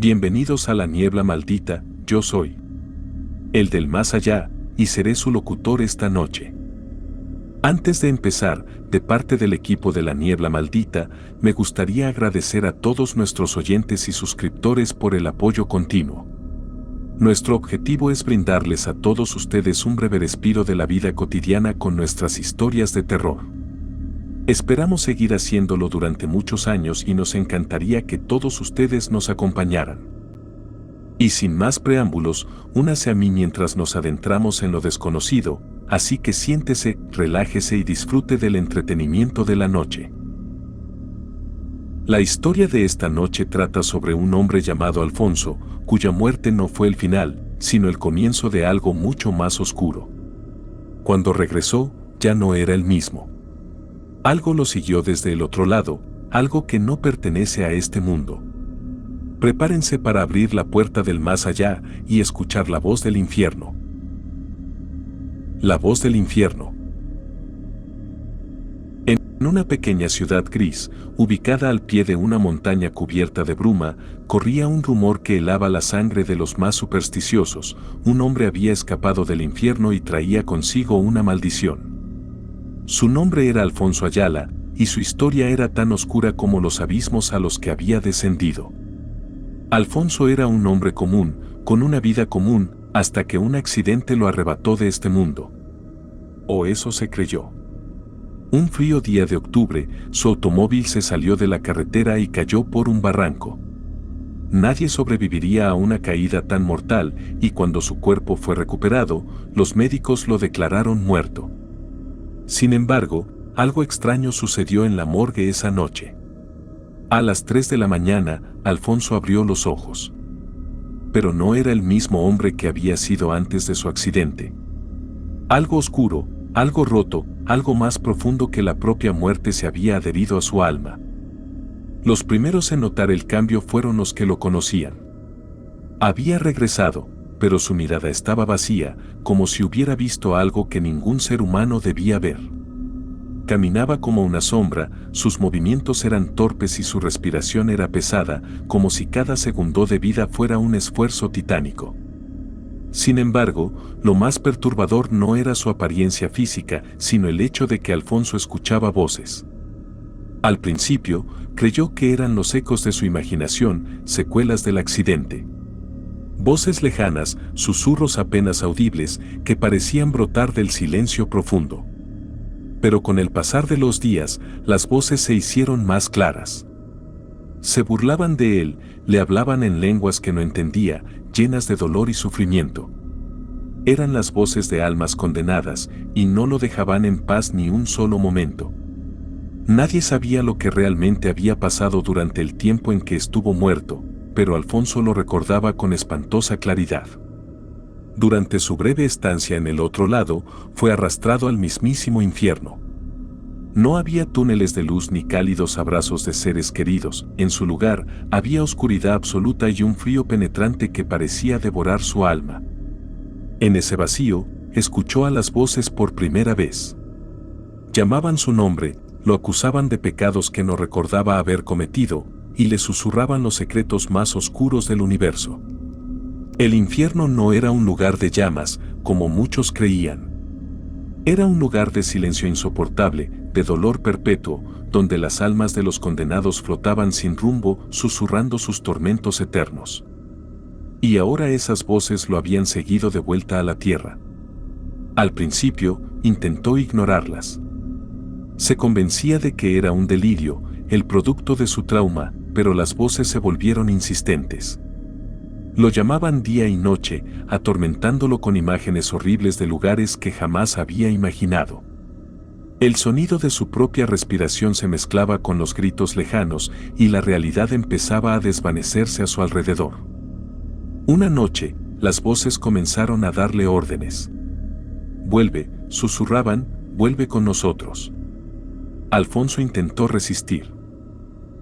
Bienvenidos a la niebla maldita, yo soy el del más allá, y seré su locutor esta noche. Antes de empezar, de parte del equipo de la niebla maldita, me gustaría agradecer a todos nuestros oyentes y suscriptores por el apoyo continuo. Nuestro objetivo es brindarles a todos ustedes un breve respiro de la vida cotidiana con nuestras historias de terror. Esperamos seguir haciéndolo durante muchos años y nos encantaría que todos ustedes nos acompañaran. Y sin más preámbulos, únase a mí mientras nos adentramos en lo desconocido, así que siéntese, relájese y disfrute del entretenimiento de la noche. La historia de esta noche trata sobre un hombre llamado Alfonso, cuya muerte no fue el final, sino el comienzo de algo mucho más oscuro. Cuando regresó, ya no era el mismo. Algo lo siguió desde el otro lado, algo que no pertenece a este mundo. Prepárense para abrir la puerta del más allá y escuchar la voz del infierno. La voz del infierno. En una pequeña ciudad gris, ubicada al pie de una montaña cubierta de bruma, corría un rumor que helaba la sangre de los más supersticiosos. Un hombre había escapado del infierno y traía consigo una maldición. Su nombre era Alfonso Ayala, y su historia era tan oscura como los abismos a los que había descendido. Alfonso era un hombre común, con una vida común, hasta que un accidente lo arrebató de este mundo. O eso se creyó. Un frío día de octubre, su automóvil se salió de la carretera y cayó por un barranco. Nadie sobreviviría a una caída tan mortal, y cuando su cuerpo fue recuperado, los médicos lo declararon muerto. Sin embargo, algo extraño sucedió en la morgue esa noche. A las 3 de la mañana, Alfonso abrió los ojos. Pero no era el mismo hombre que había sido antes de su accidente. Algo oscuro, algo roto, algo más profundo que la propia muerte se había adherido a su alma. Los primeros en notar el cambio fueron los que lo conocían. Había regresado, pero su mirada estaba vacía, como si hubiera visto algo que ningún ser humano debía ver. Caminaba como una sombra, sus movimientos eran torpes y su respiración era pesada, como si cada segundo de vida fuera un esfuerzo titánico. Sin embargo, lo más perturbador no era su apariencia física, sino el hecho de que Alfonso escuchaba voces. Al principio, creyó que eran los ecos de su imaginación, secuelas del accidente. Voces lejanas, susurros apenas audibles, que parecían brotar del silencio profundo. Pero con el pasar de los días, las voces se hicieron más claras. Se burlaban de él, le hablaban en lenguas que no entendía, llenas de dolor y sufrimiento. Eran las voces de almas condenadas, y no lo dejaban en paz ni un solo momento. Nadie sabía lo que realmente había pasado durante el tiempo en que estuvo muerto, pero Alfonso lo recordaba con espantosa claridad. Durante su breve estancia en el otro lado, fue arrastrado al mismísimo infierno. No había túneles de luz ni cálidos abrazos de seres queridos, en su lugar había oscuridad absoluta y un frío penetrante que parecía devorar su alma. En ese vacío, escuchó a las voces por primera vez. Llamaban su nombre, lo acusaban de pecados que no recordaba haber cometido, y le susurraban los secretos más oscuros del universo. El infierno no era un lugar de llamas, como muchos creían. Era un lugar de silencio insoportable, de dolor perpetuo, donde las almas de los condenados flotaban sin rumbo, susurrando sus tormentos eternos. Y ahora esas voces lo habían seguido de vuelta a la tierra. Al principio, intentó ignorarlas. Se convencía de que era un delirio, el producto de su trauma, pero las voces se volvieron insistentes. Lo llamaban día y noche, atormentándolo con imágenes horribles de lugares que jamás había imaginado. El sonido de su propia respiración se mezclaba con los gritos lejanos y la realidad empezaba a desvanecerse a su alrededor. Una noche, las voces comenzaron a darle órdenes. «Vuelve», susurraban, «vuelve con nosotros». Alfonso intentó resistir.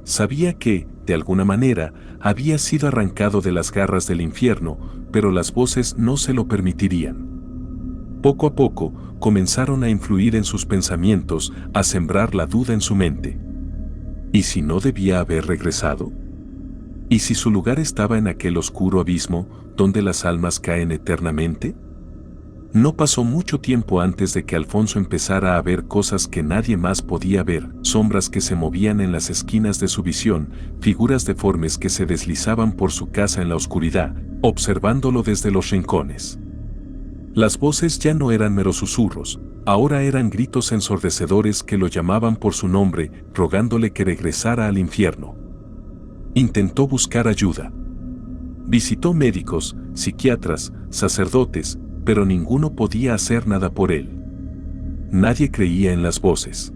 Sabía que, de alguna manera, había sido arrancado de las garras del infierno, pero las voces no se lo permitirían. Poco a poco, comenzaron a influir en sus pensamientos, a sembrar la duda en su mente. ¿Y si no debía haber regresado? ¿Y si su lugar estaba en aquel oscuro abismo, donde las almas caen eternamente? No pasó mucho tiempo antes de que Alfonso empezara a ver cosas que nadie más podía ver, sombras que se movían en las esquinas de su visión, figuras deformes que se deslizaban por su casa en la oscuridad, observándolo desde los rincones. Las voces ya no eran meros susurros, ahora eran gritos ensordecedores que lo llamaban por su nombre, rogándole que regresara al infierno. Intentó buscar ayuda. Visitó médicos, psiquiatras, sacerdotes, pero ninguno podía hacer nada por él. Nadie creía en las voces.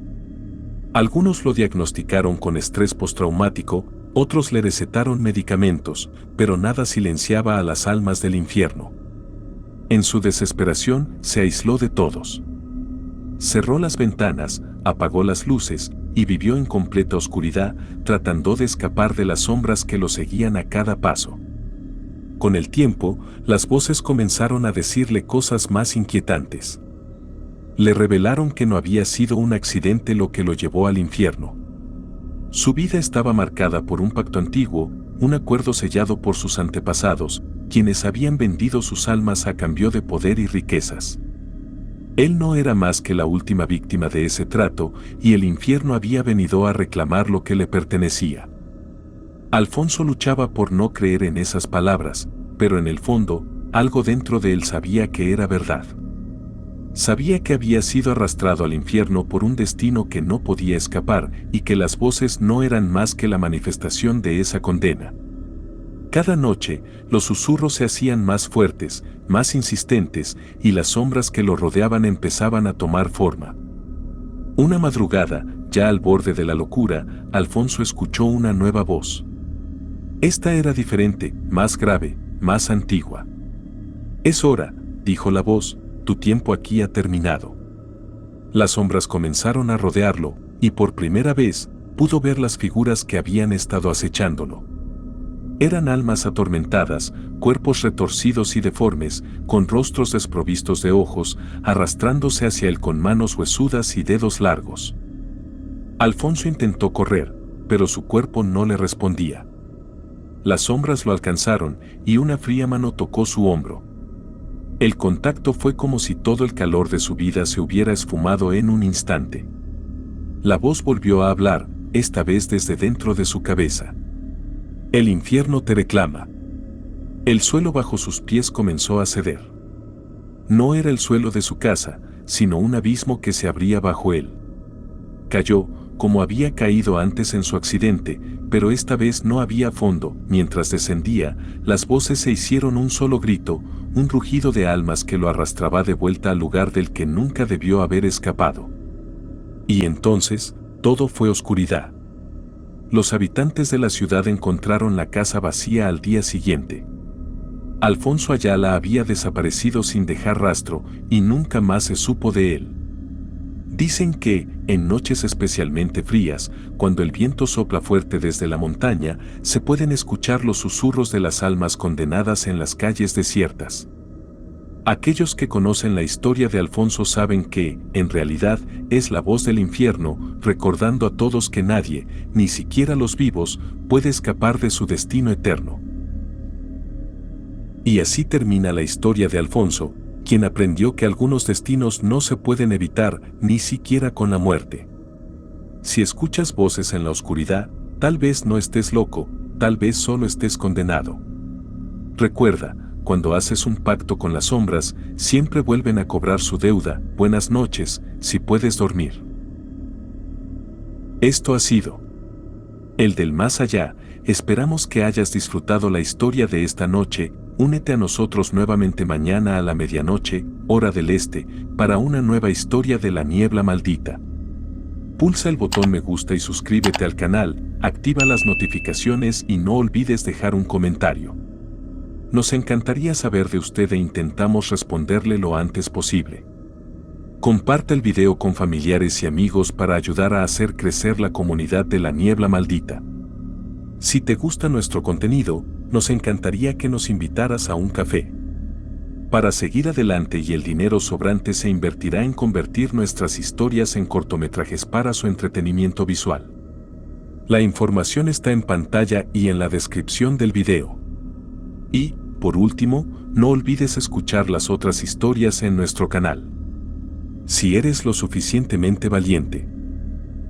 Algunos lo diagnosticaron con estrés postraumático, otros le recetaron medicamentos, pero nada silenciaba a las almas del infierno. En su desesperación, se aisló de todos. Cerró las ventanas, apagó las luces y vivió en completa oscuridad, tratando de escapar de las sombras que lo seguían a cada paso. Con el tiempo, las voces comenzaron a decirle cosas más inquietantes. Le revelaron que no había sido un accidente lo que lo llevó al infierno. Su vida estaba marcada por un pacto antiguo, un acuerdo sellado por sus antepasados, quienes habían vendido sus almas a cambio de poder y riquezas. Él no era más que la última víctima de ese trato, y el infierno había venido a reclamar lo que le pertenecía. Alfonso luchaba por no creer en esas palabras, pero en el fondo, algo dentro de él sabía que era verdad. Sabía que había sido arrastrado al infierno por un destino que no podía escapar y que las voces no eran más que la manifestación de esa condena. Cada noche, los susurros se hacían más fuertes, más insistentes, y las sombras que lo rodeaban empezaban a tomar forma. Una madrugada, ya al borde de la locura, Alfonso escuchó una nueva voz. Esta era diferente, más grave, más antigua. «Es hora», dijo la voz, «tu tiempo aquí ha terminado». Las sombras comenzaron a rodearlo, y por primera vez, pudo ver las figuras que habían estado acechándolo. Eran almas atormentadas, cuerpos retorcidos y deformes, con rostros desprovistos de ojos, arrastrándose hacia él con manos huesudas y dedos largos. Alfonso intentó correr, pero su cuerpo no le respondía. Las sombras lo alcanzaron y una fría mano tocó su hombro. El contacto fue como si todo el calor de su vida se hubiera esfumado en un instante. La voz volvió a hablar, esta vez desde dentro de su cabeza. «El infierno te reclama». El suelo bajo sus pies comenzó a ceder. No era el suelo de su casa, sino un abismo que se abría bajo él. Cayó, como había caído antes en su accidente, pero esta vez no había fondo. Mientras descendía, las voces se hicieron un solo grito, un rugido de almas que lo arrastraba de vuelta al lugar del que nunca debió haber escapado. Y entonces, todo fue oscuridad. Los habitantes de la ciudad encontraron la casa vacía al día siguiente. Alfonso Ayala había desaparecido sin dejar rastro, y nunca más se supo de él. Dicen que, en noches especialmente frías, cuando el viento sopla fuerte desde la montaña, se pueden escuchar los susurros de las almas condenadas en las calles desiertas. Aquellos que conocen la historia de Alfonso saben que, en realidad, es la voz del infierno, recordando a todos que nadie, ni siquiera los vivos, puede escapar de su destino eterno. Y así termina la historia de Alfonso, quien aprendió que algunos destinos no se pueden evitar, ni siquiera con la muerte. Si escuchas voces en la oscuridad, tal vez no estés loco, tal vez solo estés condenado. Recuerda, cuando haces un pacto con las sombras, siempre vuelven a cobrar su deuda. Buenas noches, si puedes dormir. Esto ha sido El del Más Allá. Esperamos que hayas disfrutado la historia de esta noche. Únete a nosotros nuevamente mañana a la medianoche, hora del este, para una nueva historia de la niebla maldita. Pulsa el botón me gusta y suscríbete al canal, activa las notificaciones y no olvides dejar un comentario. Nos encantaría saber de usted e intentamos responderle lo antes posible. Comparte el video con familiares y amigos para ayudar a hacer crecer la comunidad de la niebla maldita. Si te gusta nuestro contenido, nos encantaría que nos invitaras a un café. Para seguir adelante y el dinero sobrante se invertirá en convertir nuestras historias en cortometrajes para su entretenimiento visual. La información está en pantalla y en la descripción del video. Y, por último, no olvides escuchar las otras historias en nuestro canal. Si eres lo suficientemente valiente,